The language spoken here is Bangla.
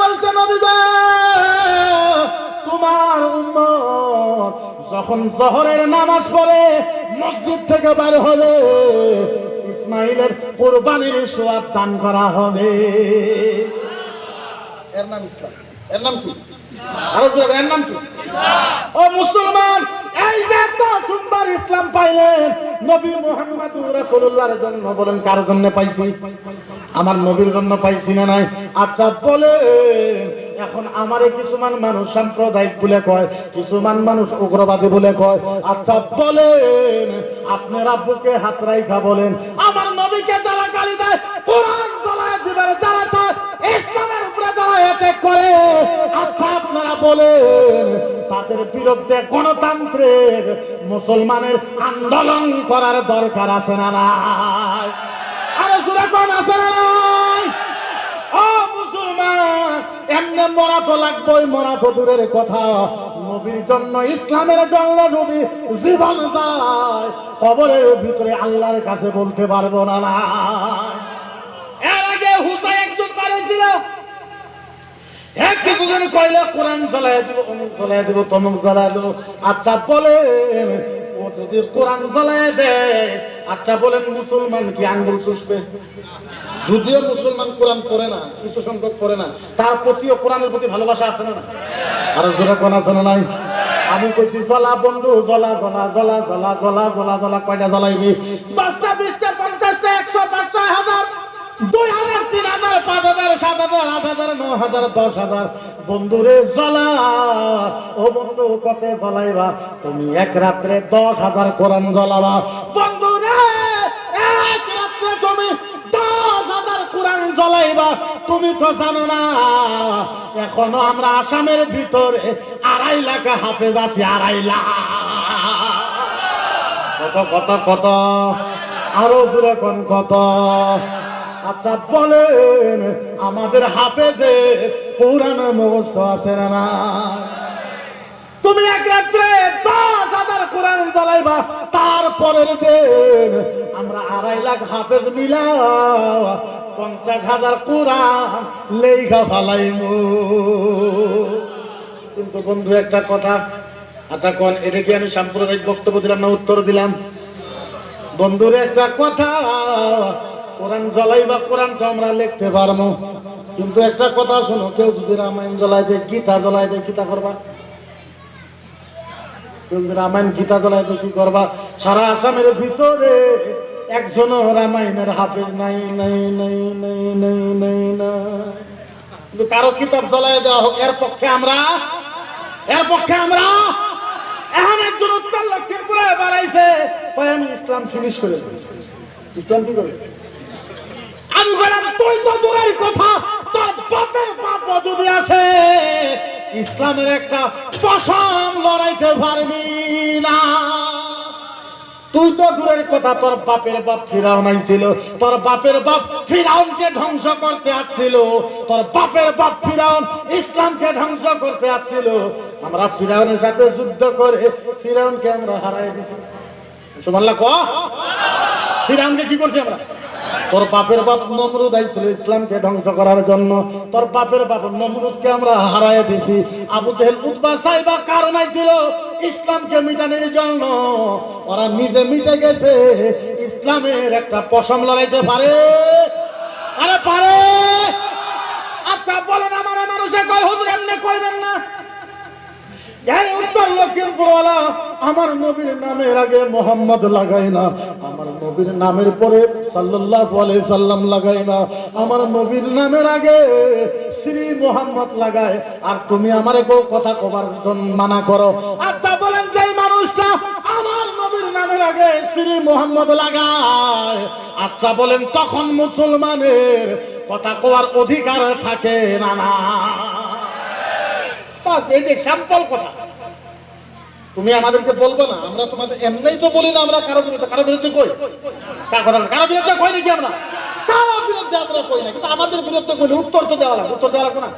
বলছে নবী গো, তোমার উম্মত যখন জোহরের নামাজ পড়ে মসজিদ থেকে বের হবে, ইসমাইলের কুরবানির সওয়াব দান করা হবে। এর নাম ইসলাম। এর নাম কি? এর নাম কি? ও মুসলমান, এই যে তো সুন্দর ইসলাম পাইলেন নবী মুহাম্মদুর রাসূলুল্লাহর জন্য, বলেন কার জন্য পাইছি? আমার নবীর জন্য পাইছি না নাই? আচ্ছা বলেন, এখন আমারে কিছুমান মানুষ সাম্প্রদায়িক বলে কয়, কিছুমান মানুষ উগ্রবাদী বলে কয়। আচ্ছা বলেন, আপনারা বুকে হাত রাইখা বলেন, আমার নবীকে যারা গালি দেয়, কোরআন জ্বালায় দিবার যারা চায়, ইসলামের উপরে যারা অ্যাটাক করে, আচ্ছা আপনারা বলেন তাদের বিরুদ্ধে গণতান্ত্রের মুসলমানের আন্দোলন করার দরকার আছে না নাই? আরে জোরে কোন আছে না নাই? ও মুসলমান, এমনি মরা তো লাগবেই, মরা তো দূরের কথা, নবীর জন্য ইসলামের জন্য নবী জীবন যায়, কবরের ভিতরে আল্লাহর কাছে বলতে পারবো না। এর আগে হুসাইন একজন পারেছিল, কিছুজন কইলে কোরআন জ্বালায় দিব, অমুক জ্বালায় দিব, তমুক জ্বালায় দিব। আচ্ছা বলেন, ও যদি কোরআন জ্বালায় দেয়, আচ্ছা বলেন মুসলমান কি আঙ্গুল চুষবে? যদিও মুসলমান কোরআন পড়ে না, কিছু সংখ্যক পড়ে না, তার প্রতিও কোরআনের প্রতি ভালোবাসা আছে না? আর জোরে কোন আছে না নাই? আমি কইছি জ্বলা বন্ধু, জ্বলা জ্বলা জ্বলা জ্বলা জ্বলা জ্বলা জ্বলা, কয়টা জ্বলাইবি? 10টা 20টা 50টা 100 500 1000 2000 3000 5000 7000 8000 9000 10000 বন্ধুরে জ্বলা। ও বন্ধু কত জ্বলাইবা? তুমি এক রাত্রে 10,000 কোরআন জ্বলাবা। বন্ধুরে এক রাত্রে তুমি 10,000 কোরআন জ্বলাইবা। তুমি তো জানো না, এখনো আমরা আসামের ভিতরে 2.5 লাখ হাফেজ আছি। 2.5 লাখ। কত কত কত? আরো জোরে কোন কত? আচ্ছা বলেন, আমাদের হাফেজে কোরআন মুখস্থ আছে না? তুমি এক রাত্রে 10,000 কোরআন জ্বালাইবা, তারপরের দিন আমরা 2.5 লাখ হাফেজ মিলা 50,000 কোরআন লেখা ফালাইমু। কিন্তু বন্ধু একটা কথা, আচ্ছা কোন এটা কি আমি সাম্প্রদায়িক বক্তব্য দিলাম না উত্তর দিলাম? বন্ধুর একটা কথা, কোরআন জ্বালাইবা, কোরআন তো আমরা লিখতে পারবো, কিন্তু একটা কথা শোনো, কেউ যদি রামায়ণ জ্বলাই দেয়, গীতা জ্বলাই দেয়, গীতা করবা? কেউ যদি রামায়ণ গীতা জ্বলাই দেয়, কি করবা? সারা আসামের ভিতরে একজনও রামায়ণের হাফেজ নাই নাই নাই নাই নাই নাই না। কিন্তু কারো কিতাব জ্বলাই দেওয়া হোক, এর পক্ষে আমরা এখন একজন উত্তর লক্ষ্মীপুরে বাড়াইছে, আমি ইসলাম ফিনিশ করে ইসলাম কি করে? আমি বললাম তুই তো দূরের কথা, তোর বাপের বাপ যদি আছে, ইসলামের একটা পশম লড়াইতে পারবি না। তুই তো দূরের কথা, তোর বাপের বাপ ফিরাউন আইছিল, তোর বাপের বাপ ফিরাউনকে ধ্বংস করতে আসছিল, তোর বাপের বাপ ফিরাউন ইসলামকে ধ্বংস করতে আসছিল। আমরা ফিরাউনের সাথে যুদ্ধ করে ফিরাউনকে আমরা হারাই দিছি। সুবহানাল্লাহ কও। ফিরাউনকে কি করছি আমরা? তোর বাপের বাপ নমরুদ আইছিল ইসলামকে ধ্বংস করার জন্য, তোর বাপের বাপ নমরুদকে আমরা হারাই দিছি। আবু জেহেল উতবা সাইবা কারণ আইছিল ইসলামকে মিটানোর জন্য, ওরা নিজে মিটে গেছে। ইসলামের একটা পশম লড়াইতে পারে? আরে পারে। আচ্ছা বলেন, আমার মানুষে কয় হুজুর এমনি কইবেন না? এই উত্তর লক্ষ্মীপুরওয়ালা আমার নবীর নামের আগে মোহাম্মদ লাগাই না, আমার নবীর নামের পরে সাল্লাল্লাহু আলাইহি সাল্লাম লাগাই না, আমার নবীর নামের আগে শ্রী মোহাম্মদ লাগায়। আর তুমি আমারে কেউ কথা কবার জন্য মানা করো। আচ্ছা বলেন, যেই মানুষটা আমার নবীর নামের আগে শ্রী মোহাম্মদ লাগায়, আচ্ছা বলেন তখন মুসলমানের কথা কওয়ার অধিকার থাকে না? না, এই যে স্যাম্পল কথা তুমি আমাদেরকে বলবো না, আমরা তোমাদের এমনিই তো বলি না আমরা কারো বিরুদ্ধে কই? কারো বিরুদ্ধে কই নাকি? আমরা কারো বিরুদ্ধে আমরা কই না, কিন্তু আমাদের বিরুদ্ধে কইলে উত্তর তো দেওয়া লাগবে। উত্তর দেওয়া লাগবে না?